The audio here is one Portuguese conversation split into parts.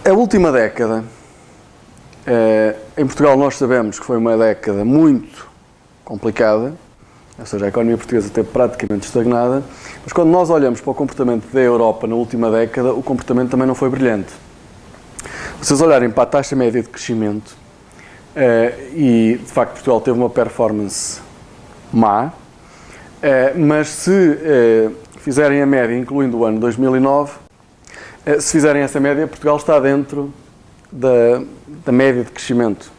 A última década, em Portugal nós sabemos que foi uma década muito complicada, ou seja, a economia portuguesa esteve praticamente estagnada, mas quando nós olhamos para o comportamento da Europa na última década, o comportamento também não foi brilhante. Se vocês olharem para a taxa média de crescimento, e de facto Portugal teve uma performance má, mas se fizerem a média, incluindo o ano 2009, se fizerem essa média, Portugal está dentro da média de crescimento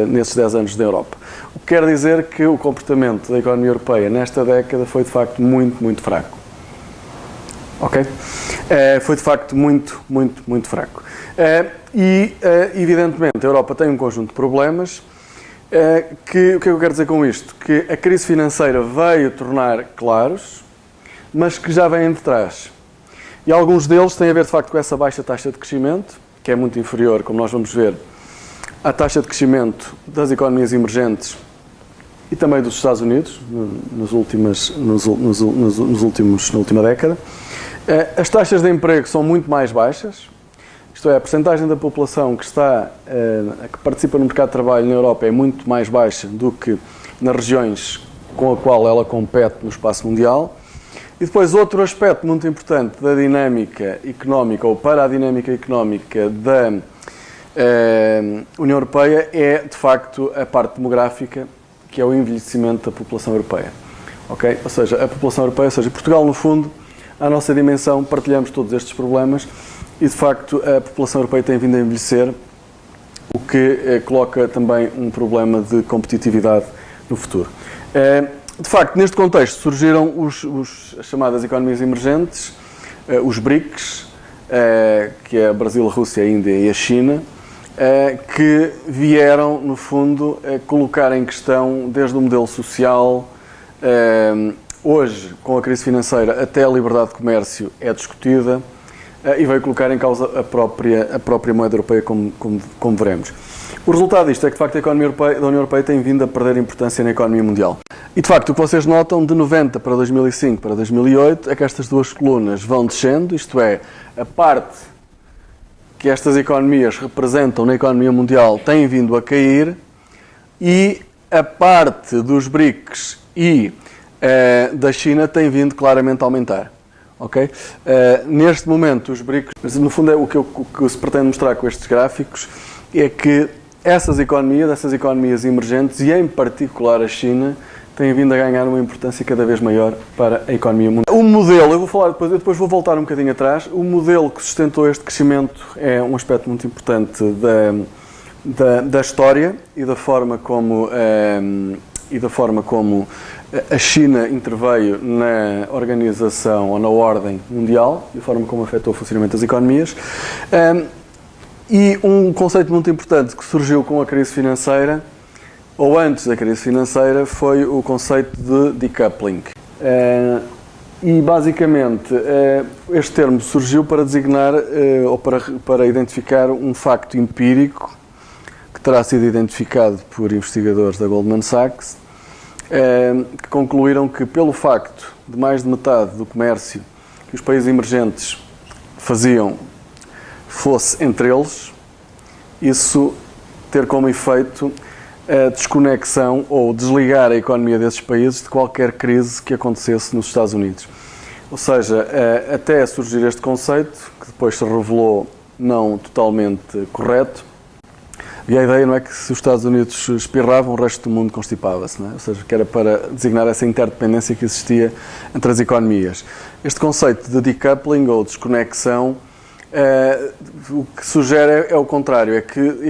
nesses 10 anos da Europa. O que quer dizer que o comportamento da economia europeia nesta década foi de facto muito, muito fraco. Ok? Foi de facto muito, muito, muito fraco. Evidentemente, a Europa tem um conjunto de problemas. O que é que eu quero dizer com isto? Que a crise financeira veio tornar claros, mas que já vêm de trás. E alguns deles têm a ver, de facto, com essa baixa taxa de crescimento, que é muito inferior, como nós vamos ver, à taxa de crescimento das economias emergentes e também dos Estados Unidos, na última década. As taxas de emprego são muito mais baixas, isto é, a percentagem da população que participa no mercado de trabalho na Europa é muito mais baixa do que nas regiões com a qual ela compete no espaço mundial. E depois outro aspecto muito importante da dinâmica económica, ou para a dinâmica económica da União Europeia, é de facto a parte demográfica, que é o envelhecimento da população europeia. Okay? Ou seja, a população europeia, ou seja, Portugal no fundo, à nossa dimensão, partilhamos todos estes problemas e de facto a população europeia tem vindo a envelhecer, o que coloca também um problema de competitividade no futuro. De facto, neste contexto surgiram as chamadas economias emergentes, os BRICS, que é a Brasil, a Rússia, a Índia e a China, que vieram, no fundo, colocar em questão desde o modelo social, hoje, com a crise financeira, até a liberdade de comércio é discutida, e veio colocar em causa a própria moeda europeia, como veremos. O resultado disto é que, de facto, a economia da União Europeia tem vindo a perder importância na economia mundial. E, de facto, o que vocês notam, de 90 para 2005 para 2008, é que estas duas colunas vão descendo, isto é, a parte que estas economias representam na economia mundial tem vindo a cair e a parte dos BRICS e da China tem vindo claramente a aumentar. Okay? Neste momento, os BRICS, no fundo, o que se pretende mostrar com estes gráficos é que essas economias emergentes, e em particular a China, têm vindo a ganhar uma importância cada vez maior para a economia mundial. O modelo, eu depois vou voltar um bocadinho atrás, o modelo que sustentou este crescimento é um aspecto muito importante da história e da forma como a China interveio na organização ou na ordem mundial e a forma como afetou o funcionamento das economias. E um conceito muito importante que surgiu com a crise financeira, ou antes da crise financeira, foi o conceito de decoupling. E basicamente este termo surgiu para designar ou para identificar um facto empírico que terá sido identificado por investigadores da Goldman Sachs, que concluíram que pelo facto de mais de metade do comércio que os países emergentes faziam fosse entre eles, isso ter como efeito a desconexão ou desligar a economia desses países de qualquer crise que acontecesse nos Estados Unidos. Ou seja, até surgir este conceito, que depois se revelou não totalmente correto, e a ideia não é que se os Estados Unidos espirravam, o resto do mundo constipava-se, não é? Ou seja, que era para designar essa interdependência que existia entre as economias. Este conceito de decoupling ou desconexão, o que sugere é o contrário, é que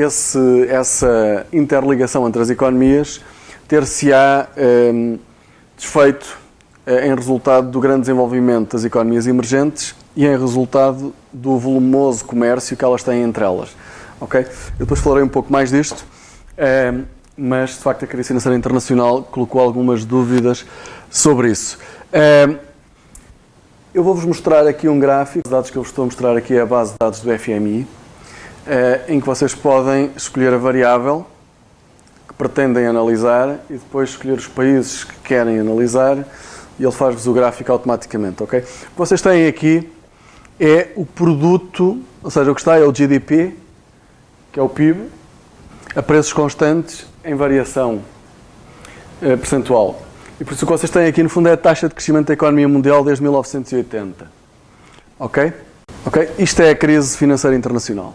essa interligação entre as economias ter-se-á desfeito em resultado do grande desenvolvimento das economias emergentes e em resultado do volumoso comércio que elas têm entre elas. Okay? Eu depois falarei um pouco mais disto, mas de facto a crise financeira internacional colocou algumas dúvidas sobre isso. Eu vou-vos mostrar aqui um gráfico. Os dados que eu vos estou a mostrar aqui é a base de dados do FMI, em que vocês podem escolher a variável que pretendem analisar e depois escolher os países que querem analisar e ele faz-vos o gráfico automaticamente. Okay? O que vocês têm aqui é o produto, ou seja, o que está é o GDP, que é o PIB, a preços constantes em variação percentual. E por isso o que vocês têm aqui, no fundo, é a taxa de crescimento da economia mundial desde 1980. Ok? Ok? Isto é a crise financeira internacional.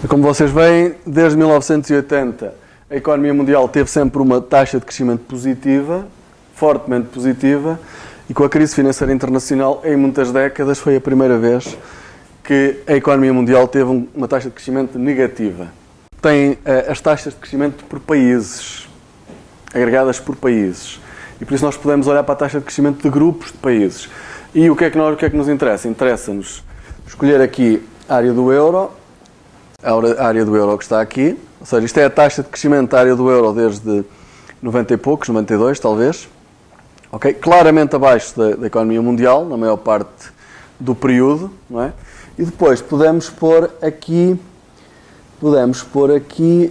Como vocês veem, desde 1980, a economia mundial teve sempre uma taxa de crescimento positiva, fortemente positiva, e com a crise financeira internacional, em muitas décadas, foi a primeira vez que a economia mundial teve uma taxa de crescimento negativa. Tem as taxas de crescimento por países, agregadas por países. E por isso nós podemos olhar para a taxa de crescimento de grupos de países. E o que é que nos interessa? Interessa-nos escolher aqui a área do euro, a área do euro que está aqui, ou seja, isto é a taxa de crescimento da área do euro desde 90 e poucos, 92 talvez, okay? Claramente abaixo da economia mundial, na maior parte do período, não é? E depois podemos pôr aqui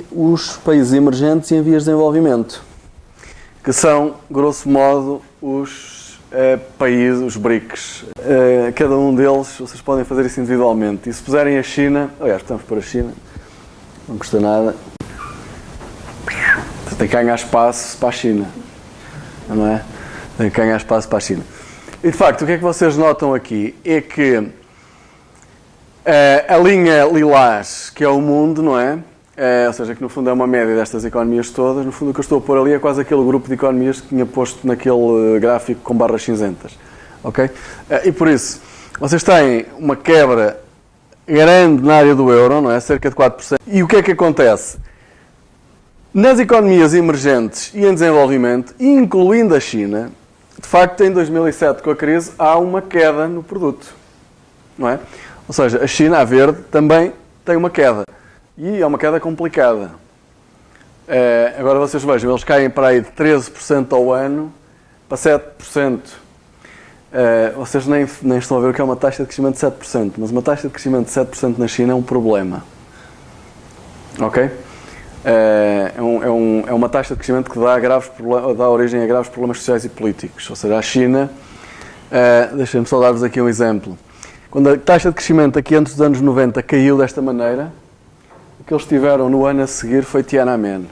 os países emergentes e em vias de desenvolvimento, que são, grosso modo, os países, os BRICS. Cada um deles, vocês podem fazer isso individualmente. E se puserem a China, aliás, estamos para a China, não custa nada, tem que ganhar espaço para a China, não é? Tem que ganhar espaço para a China. E de facto, o que é que vocês notam aqui é que a linha lilás, que é o mundo, não é? Ou seja, que no fundo é uma média destas economias todas, no fundo o que eu estou a pôr ali é quase aquele grupo de economias que tinha posto naquele gráfico com barras cinzentas. Ok? E por isso, vocês têm uma quebra grande na área do euro, não é? Cerca de 4%. E o que é que acontece? Nas economias emergentes e em desenvolvimento, incluindo a China, de facto, em 2007, com a crise, há uma queda no produto, não é? Ou seja, a China, a verde, também tem uma queda. E é uma queda complicada. Agora vocês vejam, eles caem para aí de 13% ao ano para 7%. Vocês nem estão a ver o que é uma taxa de crescimento de 7%, mas uma taxa de crescimento de 7% na China é um problema. Ok? É uma taxa de crescimento que dá origem a graves problemas sociais e políticos. Ou seja, a China, deixem-me só dar-vos aqui um exemplo. Quando a taxa de crescimento aqui antes dos anos 90 caiu desta maneira, o que eles tiveram no ano a seguir foi Tiananmen.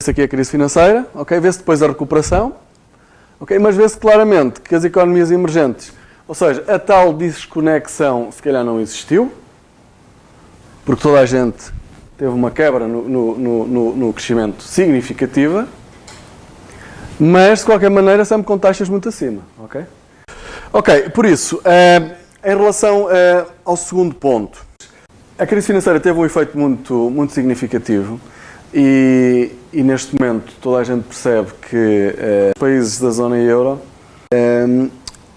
Isso aqui é a crise financeira, ok? Vê-se depois a recuperação, ok? Mas vê-se claramente que as economias emergentes, ou seja, a tal desconexão se calhar não existiu, porque toda a gente teve uma quebra no crescimento significativa, mas de qualquer maneira sempre com taxas muito acima, ok? Ok, por isso, em relação ao segundo ponto, a crise financeira teve um efeito muito significativo e neste momento toda a gente percebe que os países da zona euro,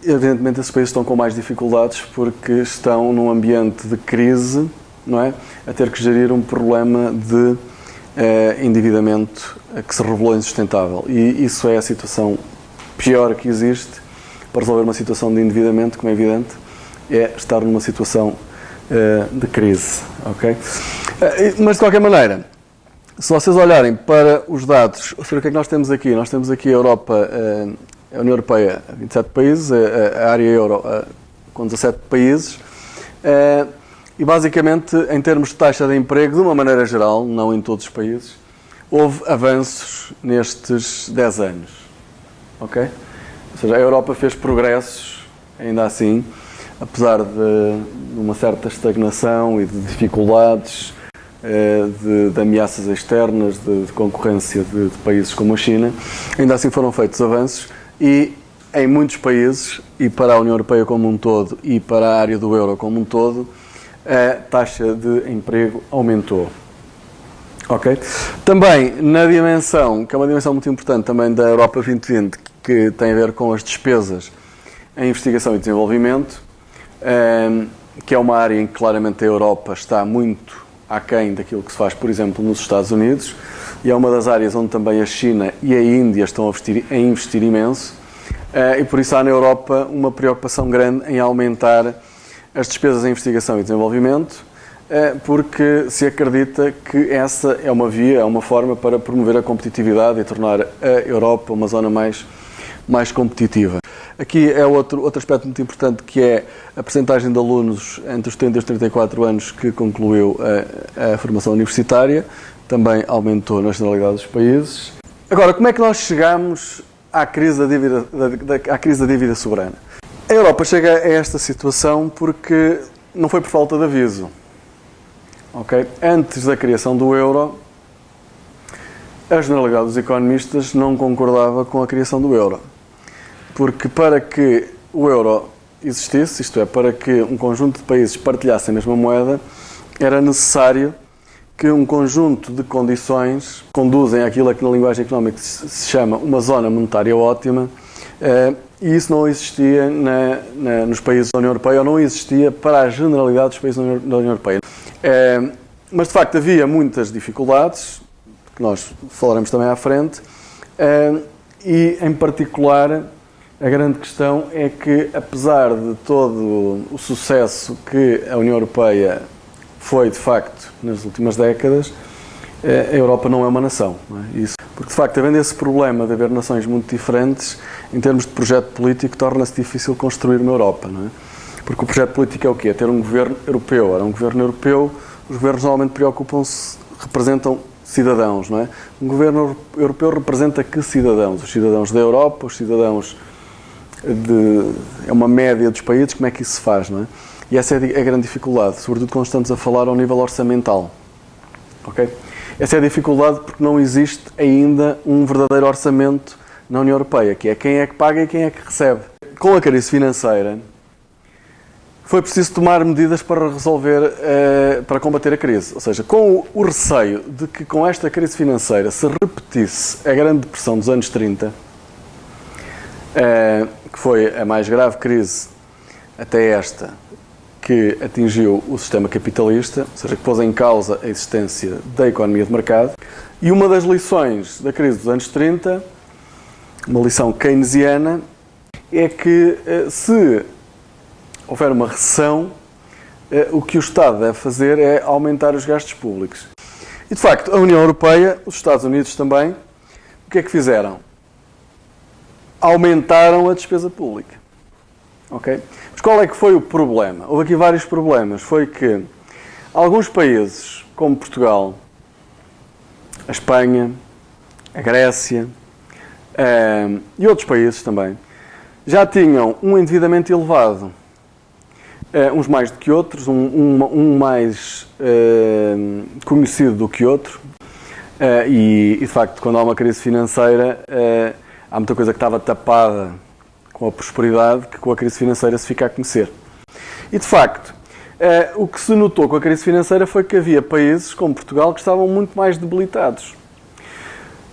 evidentemente esses países estão com mais dificuldades porque estão num ambiente de crise, não é? A ter que gerir um problema de endividamento que se revelou insustentável. E isso é a situação pior que existe para resolver uma situação de endividamento, como é evidente, é estar numa situação de crise, ok? Mas de qualquer maneira, se vocês olharem para os dados, o que é que nós temos aqui? Nós temos aqui a Europa, a União Europeia, 27 países, a área euro com 17 países, e basicamente, em termos de taxa de emprego, de uma maneira geral, não em todos os países, houve avanços nestes 10 anos, ok? Ou seja, a Europa fez progressos, ainda assim, apesar de uma certa estagnação e de dificuldades, de ameaças externas, de concorrência de países como a China, ainda assim foram feitos avanços e em muitos países, e para a União Europeia como um todo e para a área do euro como um todo, a taxa de emprego aumentou. Ok? Também na dimensão, que é uma dimensão muito importante também da Europa 2020, que tem a ver com as despesas em investigação e desenvolvimento, que é uma área em que claramente a Europa está muito aquém daquilo que se faz, por exemplo, nos Estados Unidos, e é uma das áreas onde também a China e a Índia estão a investir imenso, e por isso há na Europa uma preocupação grande em aumentar as despesas em investigação e desenvolvimento, porque se acredita que essa é uma via, é uma forma para promover a competitividade e tornar a Europa uma zona mais competitiva. Aqui é outro aspecto muito importante, que é a percentagem de alunos entre os 30 e os 34 anos que concluiu a formação universitária, também aumentou na generalidade dos países. Agora, como é que nós chegamos à crise da dívida soberana? A Europa chega a esta situação porque não foi por falta de aviso. Okay? Antes da criação do euro, a generalidade dos economistas não concordava com a criação do euro. Porque para que o euro existisse, isto é, para que um conjunto de países partilhassem a mesma moeda, era necessário que um conjunto de condições conduzem àquilo que na linguagem económica se chama uma zona monetária ótima, e isso não existia nos países da União Europeia, ou não existia para a generalidade dos países da União Europeia. Mas, de facto, havia muitas dificuldades, que nós falaremos também à frente, e, em particular, a grande questão é que, apesar de todo o sucesso que a União Europeia foi, de facto, nas últimas décadas, a Europa não é uma nação. Não é? Isso, porque, de facto, havendo esse problema de haver nações muito diferentes, em termos de projeto político, torna-se difícil construir uma Europa. Não é? Porque o projeto político é o quê? É ter um governo europeu. Ora, um governo europeu, os governos normalmente representam cidadãos, não é? Um governo europeu representa que cidadãos? Os cidadãos da Europa, os cidadãos é uma média dos países, como é que isso se faz, não é? E essa é a grande dificuldade, sobretudo quando estamos a falar ao nível orçamental. Ok? Essa é a dificuldade porque não existe ainda um verdadeiro orçamento na União Europeia, que é quem é que paga e quem é que recebe. Com a crise financeira, foi preciso tomar medidas para resolver, para combater a crise. Ou seja, com o receio de que com esta crise financeira se repetisse a grande depressão dos anos 30, que foi a mais grave crise até esta, que atingiu o sistema capitalista, ou seja, que pôs em causa a existência da economia de mercado. E uma das lições da crise dos anos 30, uma lição keynesiana, é que se houver uma recessão, o que o Estado deve fazer é aumentar os gastos públicos. E, de facto, a União Europeia, os Estados Unidos também, o que é que fizeram? Aumentaram a despesa pública. Okay? Mas qual é que foi o problema? Houve aqui vários problemas. Foi que alguns países, como Portugal, a Espanha, a Grécia e outros países também, já tinham um endividamento elevado. Uns mais do que outros, um mais conhecido do que outro. E, de facto, quando há uma crise financeira, há muita coisa que estava tapada com a prosperidade, que com a crise financeira se fica a conhecer. E, de facto, o que se notou com a crise financeira foi que havia países, como Portugal, que estavam muito mais debilitados.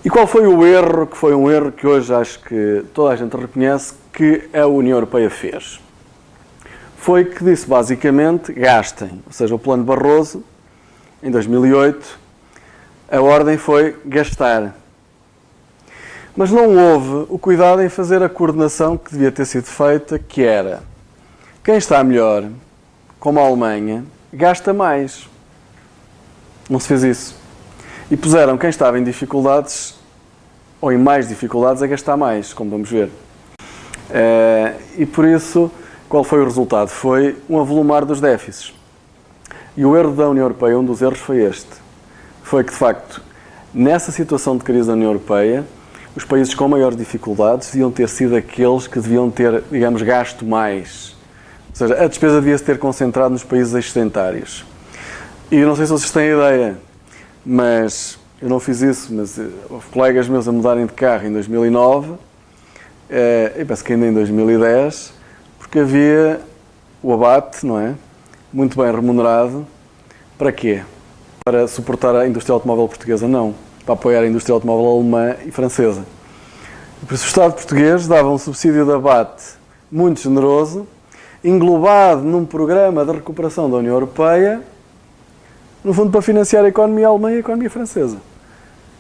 E qual foi o erro, que foi um erro que hoje acho que toda a gente reconhece, que a União Europeia fez? Foi que disse, basicamente, gastem. Ou seja, o plano Barroso, em 2008, a ordem foi gastar. Mas não houve o cuidado em fazer a coordenação que devia ter sido feita, que era, quem está melhor, como a Alemanha, gasta mais. Não se fez isso. E puseram quem estava em dificuldades, ou em mais dificuldades, a gastar mais, como vamos ver. E por isso, qual foi o resultado? Foi um avolumar dos déficits. E o erro da União Europeia, um dos erros foi este. Foi que, de facto, nessa situação de crise da União Europeia, os países com maiores dificuldades deviam ter sido aqueles que deviam ter, digamos, gasto mais. Ou seja, a despesa devia-se ter concentrado nos países excedentários. E eu não sei se vocês têm ideia, mas eu não fiz isso, mas houve colegas meus a mudarem de carro em 2009, e penso que ainda em 2010, porque havia o abate, não é? Muito bem remunerado. Para quê? Para suportar a indústria automóvel portuguesa? Não. Para apoiar a indústria automóvel alemã e francesa. Por isso o Estado português dava um subsídio de abate muito generoso, englobado num programa de recuperação da União Europeia, no fundo para financiar a economia alemã e a economia francesa.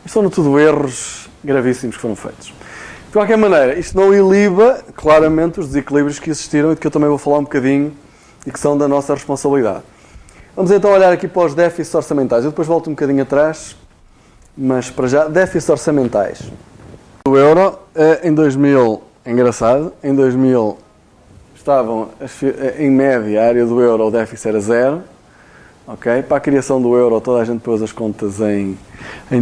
Isto são tudo erros gravíssimos que foram feitos. De qualquer maneira, isto não iliba claramente os desequilíbrios que existiram e de que eu também vou falar um bocadinho e que são da nossa responsabilidade. Vamos então olhar aqui para os déficits orçamentais. Eu depois volto um bocadinho atrás, mas para já, déficits orçamentais. O euro, em 2000, é engraçado, em 2000 estavam, em média, a área do euro, o déficit era 0. Okay? Para a criação do euro, toda a gente pôs as contas em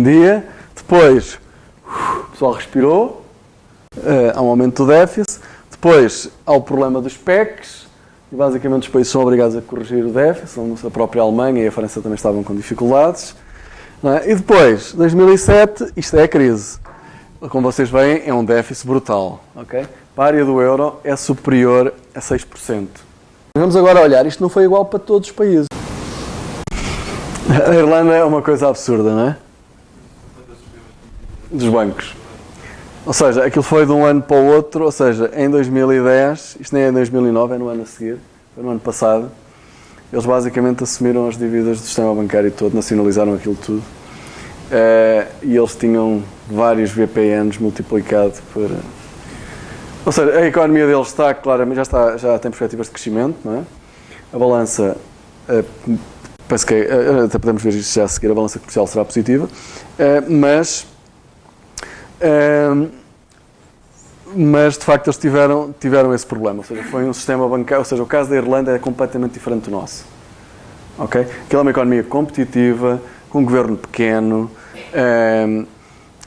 dia. Depois, o pessoal respirou, há um aumento do déficit. Depois, há o problema dos PECs, e basicamente os países são obrigados a corrigir o déficit. A própria Alemanha e a França também estavam com dificuldades. Não é? E depois, 2007, isto é a crise. Como vocês veem, é um déficit brutal. Okay? Para a área do euro, é superior a 6%. Vamos agora olhar, isto não foi igual para todos os países. A Irlanda é uma coisa absurda, não é? Dos bancos. Ou seja, aquilo foi de um ano para o outro, ou seja, em 2010, isto nem é em 2009, é no ano a seguir, foi no ano passado, eles basicamente assumiram as dívidas do sistema bancário todo, nacionalizaram aquilo tudo, e eles tinham vários VPNs multiplicado por... Ou seja, a economia deles está, claramente, já tem perspectivas de crescimento, não é? A balança... Penso que até podemos ver isto já a seguir, a balança comercial será positiva, mas de facto eles tiveram esse problema, ou seja, foi um sistema bancário, ou seja, o caso da Irlanda é completamente diferente do nosso. Okay? Aquela é uma economia competitiva, com um governo pequeno,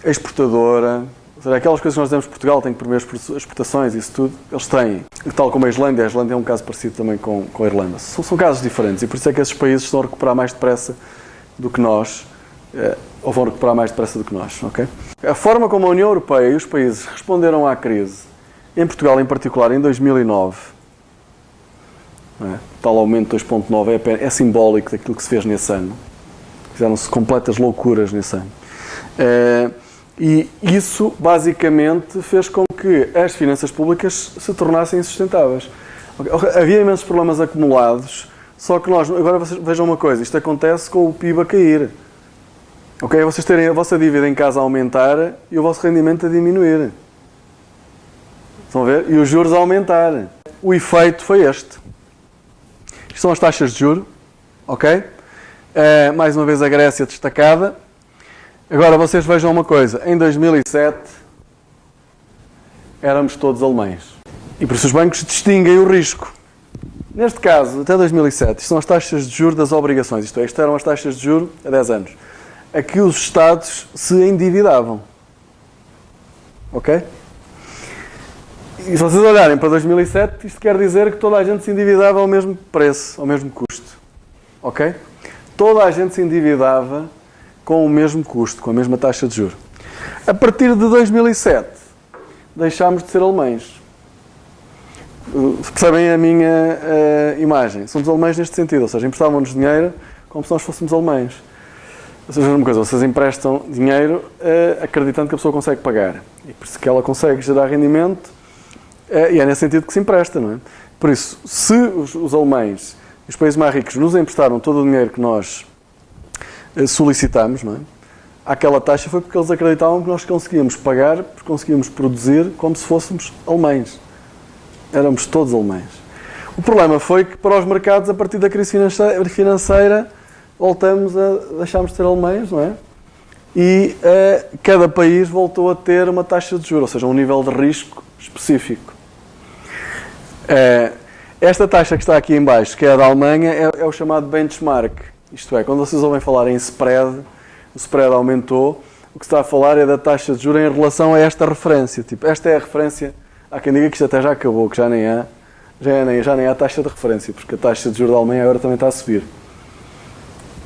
exportadora, ou seja, aquelas coisas que nós temos em Portugal, tem que promover exportações, isso tudo, eles têm. Tal como a Islândia é um caso parecido também com a Irlanda. São casos diferentes e por isso é que esses países estão a recuperar mais depressa do que nós, ou vão recuperar mais depressa do que nós. Okay? A forma como a União Europeia e os países responderam à crise, em Portugal em particular, em 2009, tal aumento de 2,9 é simbólico daquilo que se fez nesse ano. Fizeram-se completas loucuras nesse ano. E isso, basicamente, fez com que as finanças públicas se tornassem insustentáveis. Havia imensos problemas acumulados, só que agora vocês vejam uma coisa, isto acontece com o PIB a cair. Okay? Vocês terem a vossa dívida em casa a aumentar e o vosso rendimento a diminuir. Estão a ver? E os juros a aumentar. O efeito foi este. Isto são as taxas de juros, ok? Mais uma vez a Grécia destacada. Agora vocês vejam uma coisa, em 2007 éramos todos alemães e por isso os bancos distinguem o risco. Neste caso, até 2007, isto são as taxas de juros das obrigações, isto eram as taxas de juros há 10 anos, a que os Estados se endividavam. Ok? E se vocês olharem para 2007, isto quer dizer que toda a gente se endividava ao mesmo preço, ao mesmo custo. Ok? Toda a gente se endividava com o mesmo custo, com a mesma taxa de juros. A partir de 2007, deixámos de ser alemães. Percebem a minha imagem? Somos alemães neste sentido, ou seja, emprestavam-nos dinheiro como se nós fôssemos alemães. Ou seja, uma coisa, vocês emprestam dinheiro acreditando que a pessoa consegue pagar. E por isso que ela consegue gerar rendimento, e é nesse sentido que se empresta, não é? Por isso, se os alemães e os países mais ricos nos emprestaram todo o dinheiro que nós solicitamos, não é? Aquela taxa foi porque eles acreditavam que nós conseguíamos pagar, porque conseguíamos produzir como se fôssemos alemães. Éramos todos alemães. O problema foi que para os mercados, a partir da crise financeira, deixámos de ser alemães, não é? E cada país voltou a ter uma taxa de juros, ou seja, um nível de risco específico. Esta taxa que está aqui em baixo, que é a da Alemanha, é o chamado benchmark. Isto é, quando vocês ouvem falar em spread, o spread aumentou, o que se está a falar é da taxa de juros em relação a esta referência. Tipo, esta é a referência, há quem diga que isto até já acabou, que já nem há taxa de referência, porque a taxa de juros da Alemanha agora também está a subir.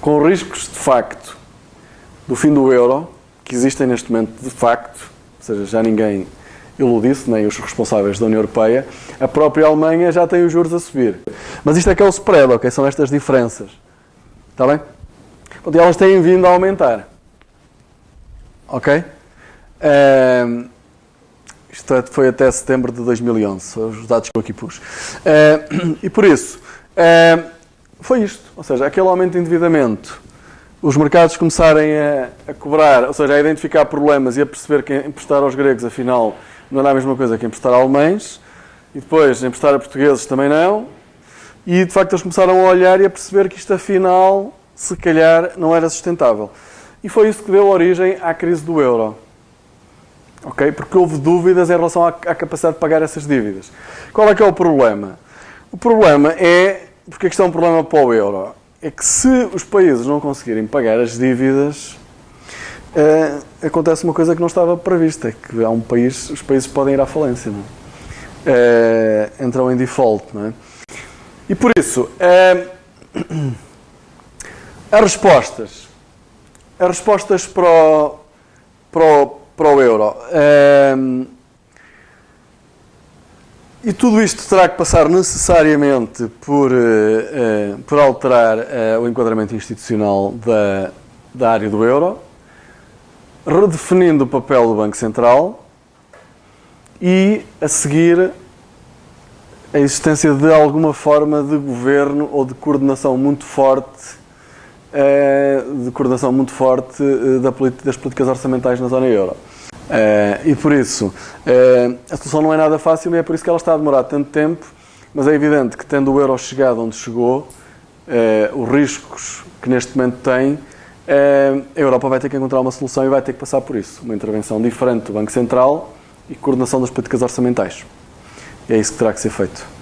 Com riscos de facto do fim do euro, que existem neste momento de facto, ou seja, já ninguém iludiu-se, nem os responsáveis da União Europeia, a própria Alemanha já tem os juros a subir. Mas isto é que é o spread, ok? São estas diferenças. Está bem? E elas têm vindo a aumentar. Ok? Isto foi até setembro de 2011, os dados que eu aqui pus. E por isso, foi isto. Ou seja, aquele aumento de endividamento, os mercados começarem a cobrar, ou seja, a identificar problemas e a perceber que emprestar aos gregos, afinal, não era a mesma coisa que emprestar a alemães, e depois emprestar a portugueses também não, e de facto eles começaram a olhar e a perceber que isto afinal, se calhar, não era sustentável. E foi isso que deu origem à crise do euro. ok? Porque houve dúvidas em relação à capacidade de pagar essas dívidas. Qual é que é o problema? O problema é, porque isto é um problema para o euro, é que se os países não conseguirem pagar as dívidas, acontece uma coisa que não estava prevista, é que os países podem ir à falência, não é? Entram em default, não é? E por isso, as respostas para o euro. E tudo isto terá que passar necessariamente por alterar o enquadramento institucional da área do euro, redefinindo o papel do Banco Central e, a seguir, a existência de alguma forma de governo ou de coordenação muito forte das políticas orçamentais na zona euro. E por isso, a solução não é nada fácil e é por isso que ela está a demorar tanto tempo, mas é evidente que, tendo o euro chegado onde chegou, os riscos que neste momento tem, a Europa vai ter que encontrar uma solução e vai ter que passar por isso. Uma intervenção diferente do Banco Central e coordenação das políticas orçamentais. E é isso que terá que ser feito.